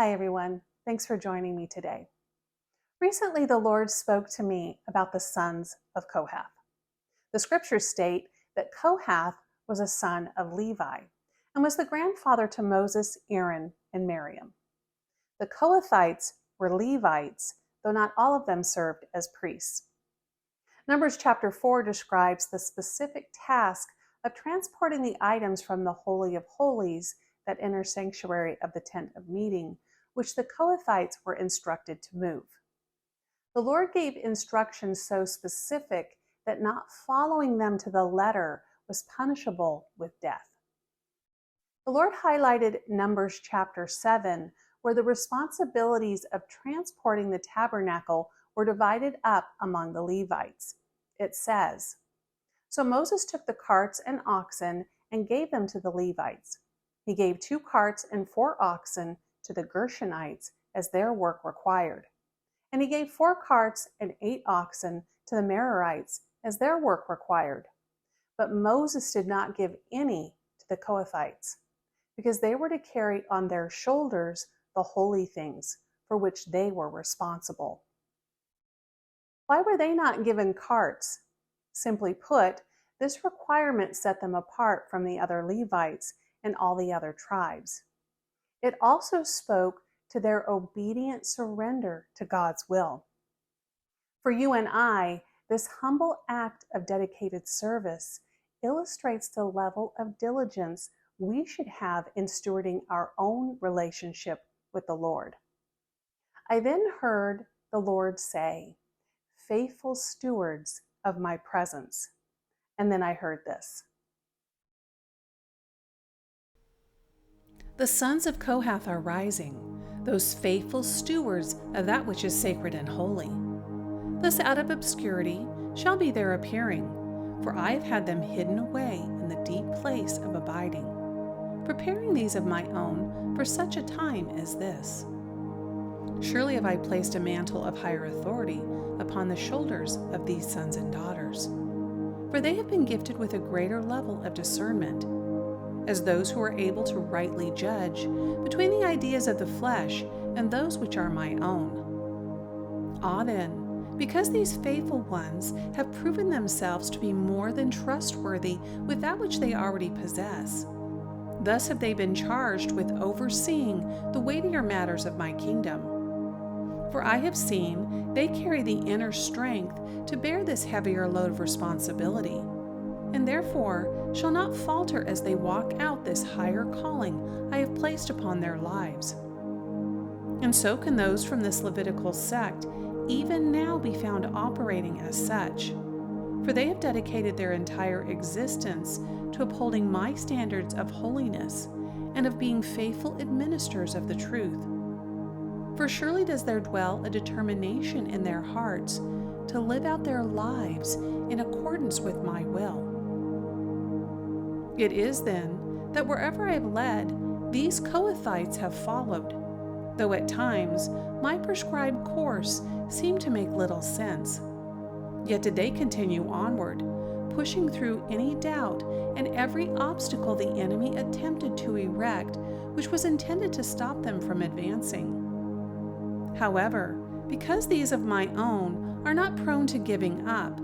Hi, everyone. Thanks for joining me today. Recently, the Lord spoke to me about the sons of Kohath. The scriptures state that Kohath was a son of Levi and was the grandfather to Moses, Aaron, and Miriam. The Kohathites were Levites, though not all of them served as priests. Numbers chapter 4 describes the specific task of transporting the items from the Holy of Holies, that inner sanctuary of the tent of meeting, which the Kohathites were instructed to move. The Lord gave instructions so specific that not following them to the letter was punishable with death. The Lord highlighted Numbers chapter 7, where the responsibilities of transporting the tabernacle were divided up among the Levites. It says, "So Moses took the carts and oxen and gave them to the Levites. He gave 2 carts and 4 oxen to the Gershonites as their work required. And he gave 4 carts and 8 oxen to the Merarites as their work required. But Moses did not give any to the Kohathites, because they were to carry on their shoulders the holy things for which they were responsible." Why were they not given carts? Simply put, this requirement set them apart from the other Levites and all the other tribes. It also spoke to their obedient surrender to God's will. For you and I, this humble act of dedicated service illustrates the level of diligence we should have in stewarding our own relationship with the Lord. I then heard the Lord say, "Faithful stewards of my presence." And then I heard this. The sons of Kohath are rising, those faithful stewards of that which is sacred and holy. Thus out of obscurity shall be their appearing, for I have had them hidden away in the deep place of abiding, preparing these of my own for such a time as this. Surely have I placed a mantle of higher authority upon the shoulders of these sons and daughters, for they have been gifted with a greater level of discernment, as those who are able to rightly judge between the ideas of the flesh and those which are my own. Ah then, because these faithful ones have proven themselves to be more than trustworthy with that which they already possess, thus have they been charged with overseeing the weightier matters of my kingdom. For I have seen they carry the inner strength to bear this heavier load of responsibility, and therefore shall not falter as they walk out this higher calling I have placed upon their lives. And so can those from this Levitical sect even now be found operating as such, for they have dedicated their entire existence to upholding my standards of holiness and of being faithful administrators of the truth. For surely does there dwell a determination in their hearts to live out their lives in accordance with my will. It is then that wherever I have led, these Kohathites have followed, though at times my prescribed course seemed to make little sense. Yet did they continue onward, pushing through any doubt and every obstacle the enemy attempted to erect, which was intended to stop them from advancing. However, because these of my own are not prone to giving up,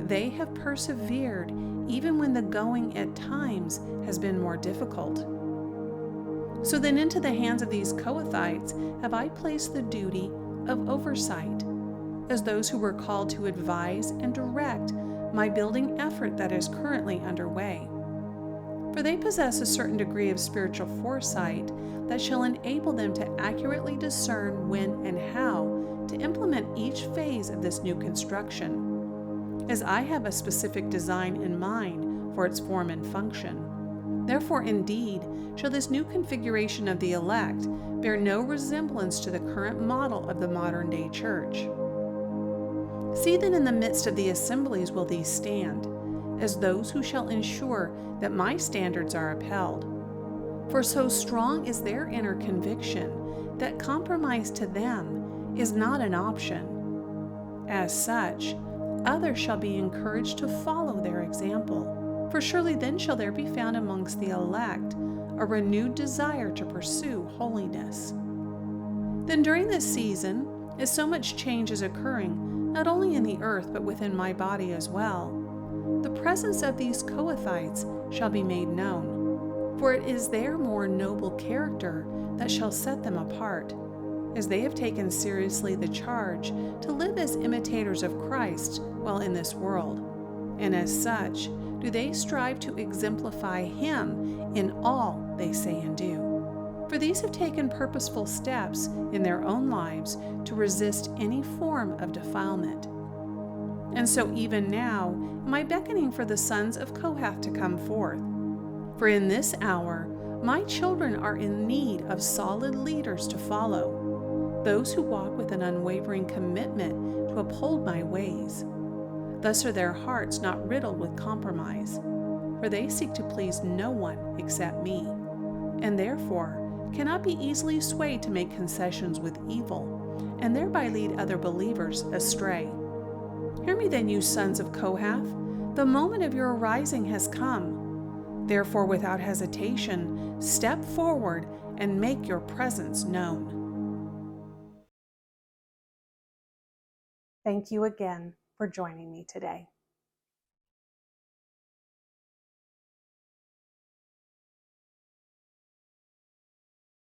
they have persevered even when the going at times has been more difficult. So then into the hands of these Kohathites have I placed the duty of oversight, as those who were called to advise and direct my building effort that is currently underway. For they possess a certain degree of spiritual foresight that shall enable them to accurately discern when and how to implement each phase of this new construction, as I have a specific design in mind for its form and function. Therefore, indeed, shall this new configuration of the elect bear no resemblance to the current model of the modern-day church. See then in the midst of the assemblies will these stand, as those who shall ensure that my standards are upheld. For so strong is their inner conviction that compromise to them is not an option. As such, others shall be encouraged to follow their example, for surely then shall there be found amongst the elect a renewed desire to pursue holiness. then during this season, as so much change is occurring, not only in the earth but within my body as well, the presence of these Kohathites shall be made known, for it is their more noble character that shall set them apart, as they have taken seriously the charge to live as imitators of Christ while in this world, and as such do they strive to exemplify Him in all they say and do. For these have taken purposeful steps in their own lives to resist any form of defilement. And so even now am I beckoning for the sons of Kohath to come forth. For in this hour my children are in need of solid leaders to follow, those who walk with an unwavering commitment to uphold my ways. Thus are their hearts not riddled with compromise, for they seek to please no one except me, and therefore cannot be easily swayed to make concessions with evil, and thereby lead other believers astray. Hear me then, you sons of Kohath, the moment of your arising has come. Therefore, without hesitation, step forward and make your presence known. Thank you again for joining me today.